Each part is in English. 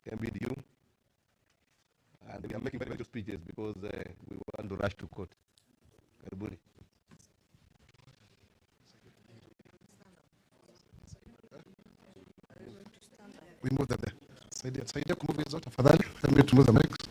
can be due. And we are making very, very speeches because we want to rush to court. Karibuni. We move them there. Saidia kumove hizo tafadhali. Let me move them next.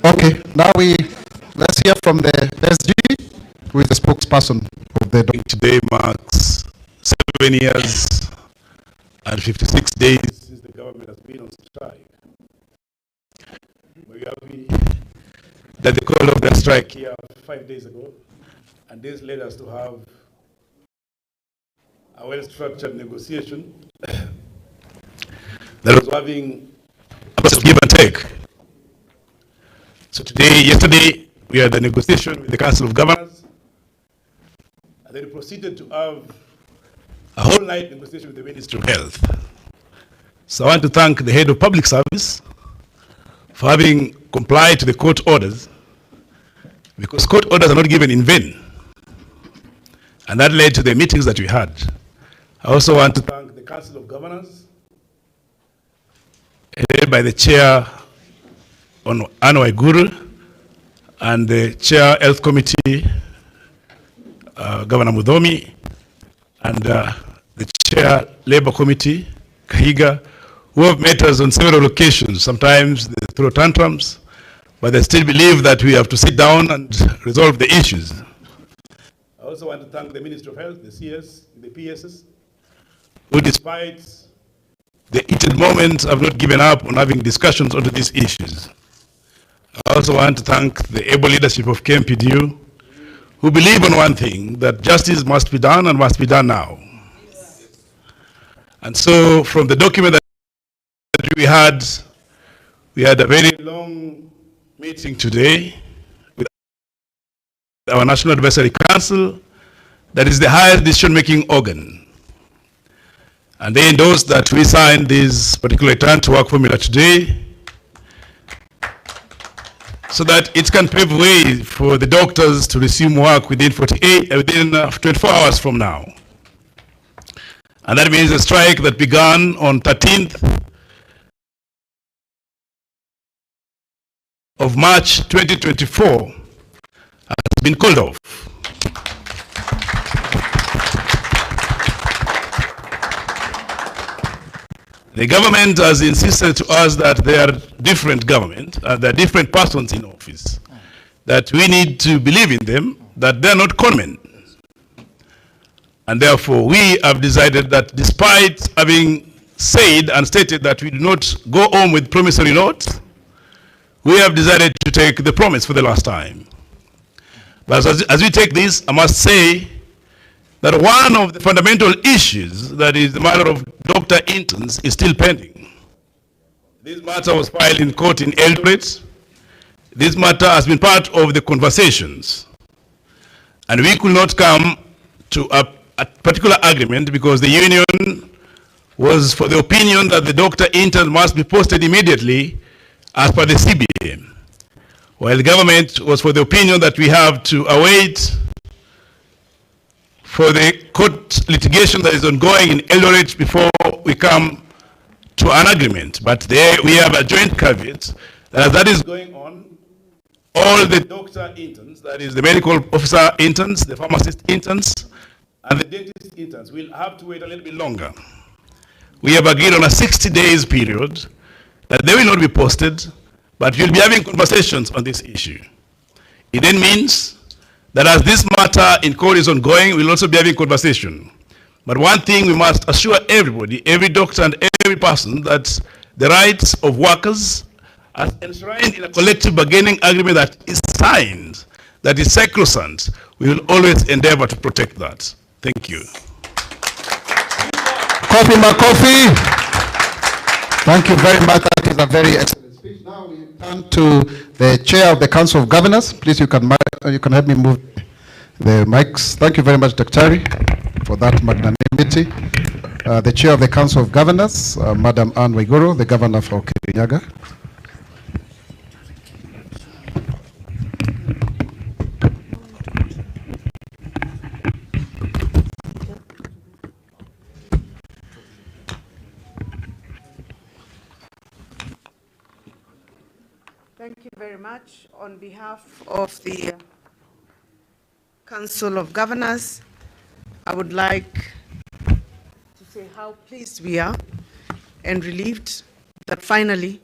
Okay, now let's hear from the SG, who is the spokesperson of the. Today marks 7 years and 56 days since the government has been on strike. We are happy that the call of the strike here 5 days ago, and this led us to have a well-structured negotiation that was having a process of give and take. So yesterday, we had a negotiation with the Council of Governors, and then we proceeded to have a whole night negotiation with the Ministry of Health. So I want to thank the head of public service for having complied to the court orders, because court orders are not given in vain. And that led to the meetings that we had. I also want to thank the Council of Governors, headed by the chair on Anwar Guru, and the Chair Health Committee, Governor Mudomi, and the Chair Labor Committee, Kahiga, who have met us on several occasions. Sometimes they throw tantrums, but they still believe that we have to sit down and resolve the issues. I also want to thank the Ministry of Health, the CS, the PSS, who despite the heated moments have not given up on having discussions on these issues. I also want to thank the able leadership of KMPDU, who believe in one thing, that justice must be done and must be done now. And so from the document that we had a very long meeting today with our National Advisory Council, that is the highest decision-making organ. And they endorsed that we signed this particular return to work formula today, so that it can pave way for the doctors to resume work within 24 hours from now. And that means a strike that began on 13th of March 2024 has been called off. The government has insisted to us that they are different government, there are different persons in office, that we need to believe in them, that they are not conmen. And therefore, we have decided that despite having said and stated that we do not go home with promissory notes, we have decided to take the promise for the last time. But as we take this, I must say that one of the fundamental issues, that is the matter of doctor interns, is still pending. This matter was filed in court in Eldoret. This matter has been part of the conversations. And we could not come to a particular agreement because the union was for the opinion that the doctor intern must be posted immediately as per the CBA, while the government was for the opinion that we have to await for the court litigation that is ongoing in Eldoret before we come to an agreement. But there we have a joint caveat that as that is going on, all the doctor interns, that is the medical officer interns, the pharmacist interns, and the dentist interns will have to wait a little bit longer. We have agreed on a 60 days period that they will not be posted, but we'll be having conversations on this issue. It then means that as this matter in court is ongoing, we'll also be having conversation. But one thing we must assure everybody, every doctor and every person, that the rights of workers are enshrined in a collective bargaining agreement that is signed, that is sacrosanct. We will always endeavor to protect that. Thank you. Makofi, Makofi. Thank you very much. That is a very excellent speech. Now we turn to the Chair of the Council of Governors. Please, you can help me move the mics. Thank you very much, Dr. for that magnanimity. The Chair of the Council of Governors, Madam Anne Waiguru, the Governor for Kirinyaga. Thank you very much. On behalf of the Council of Governors, I would like to say how pleased we are and relieved that finally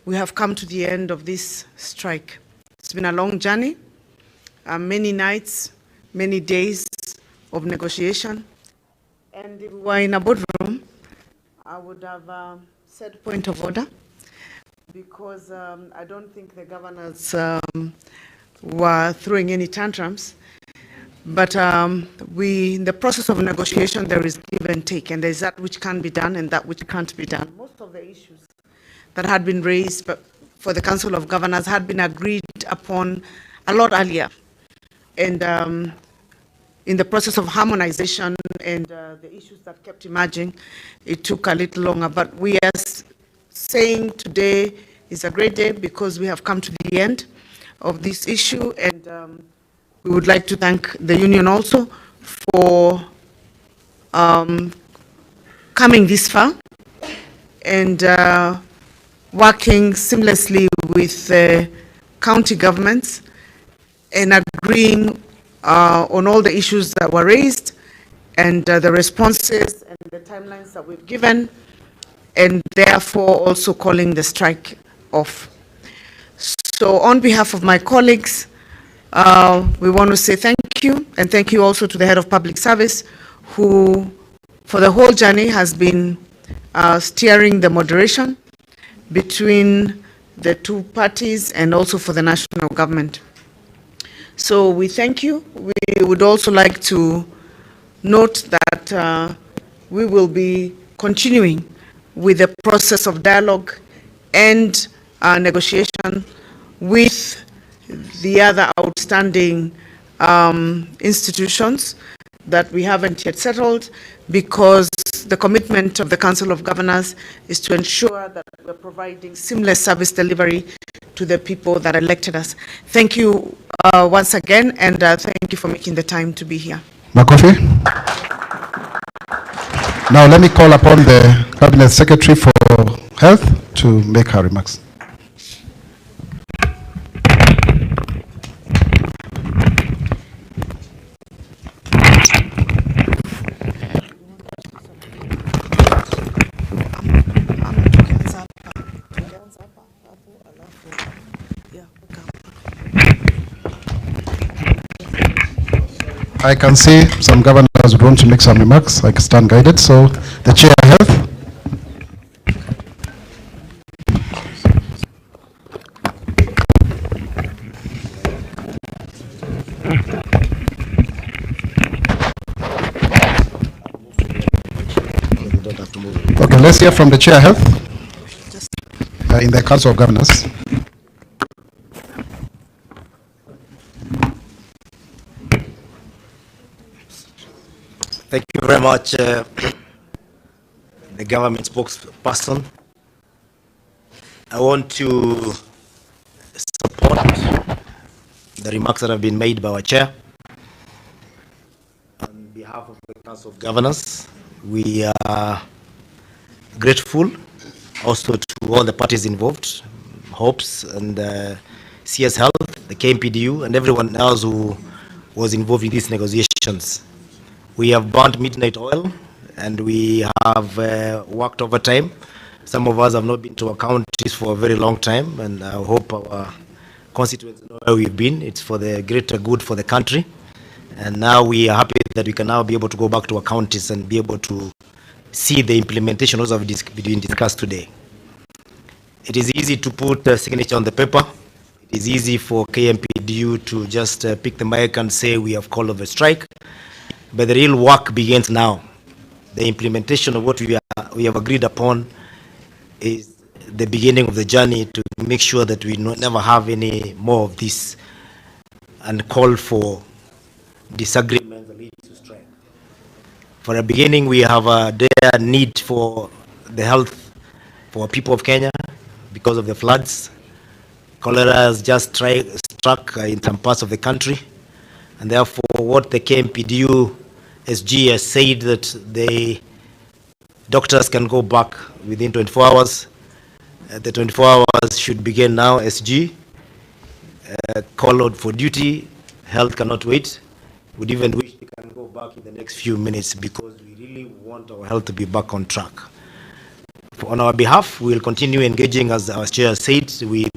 we have come to the end of this strike. It's been a long journey, many nights, many days of negotiation. And if we were in a boardroom, I would have said point of order, because I don't think the governors were throwing any tantrums. But in the process of negotiation, there is give and take, and there's that which can be done and that which can't be done. Most of the issues that had been raised for the Council of Governors had been agreed upon a lot earlier. And in the process of harmonization and the issues that kept emerging, it took a little longer. But we are saying today is a great day because we have come to the end of this issue, and we would like to thank the union also for coming this far and working seamlessly with county governments and agreeing on all the issues that were raised and the responses and the timelines that we've given, and therefore also calling the strike off. So on behalf of my colleagues, we want to say thank you, and thank you also to the head of public service, who for the whole journey has been steering the moderation between the two parties and also for the national government. So we thank you. We would also like to note that we will be continuing with the process of dialogue and negotiation with the other outstanding institutions that we haven't yet settled, because the commitment of the Council of Governors is to ensure that we're providing seamless service delivery to the people that elected us. Thank you once again, and thank you for making the time to be here. Makofi. Now let me call upon the Cabinet Secretary for Health to make her remarks. I can see some governors would want to make some remarks. I can stand guided. So the Chair of Health. Okay, let's hear from the Chair of Health in the Council of Governors. Thank you very much, the government spokesperson. I want to support the remarks that have been made by our chair. On behalf of the Council of Governors, we are grateful also to all the parties involved, HOPES and CS Health, the KMPDU, and everyone else who was involved in these negotiations. We have burnt midnight oil, and we have worked overtime. Some of us have not been to our counties for a very long time, and I hope our constituents know where we've been. It's for the greater good for the country. And now we are happy that we can now be able to go back to our counties and be able to see the implementation also being discussed today. It is easy to put a signature on the paper. It is easy for KMPDU to just pick the mic and say we have called off a strike. But the real work begins now. the implementation of what we have agreed upon is the beginning of the journey to make sure that we never have any more of this and call for disagreements that lead to strike. For a beginning, we have a dire need for the health for people of Kenya because of the floods. Cholera has just struck in some parts of the country, and therefore what the KMPDU SG has said that the doctors can go back within 24 hours. The 24 hours should begin now. SG, call out for duty. Health cannot wait. We'd even wish we can go back in the next few minutes because we really want our health to be back on track. On our behalf, we will continue engaging, as our chair said. We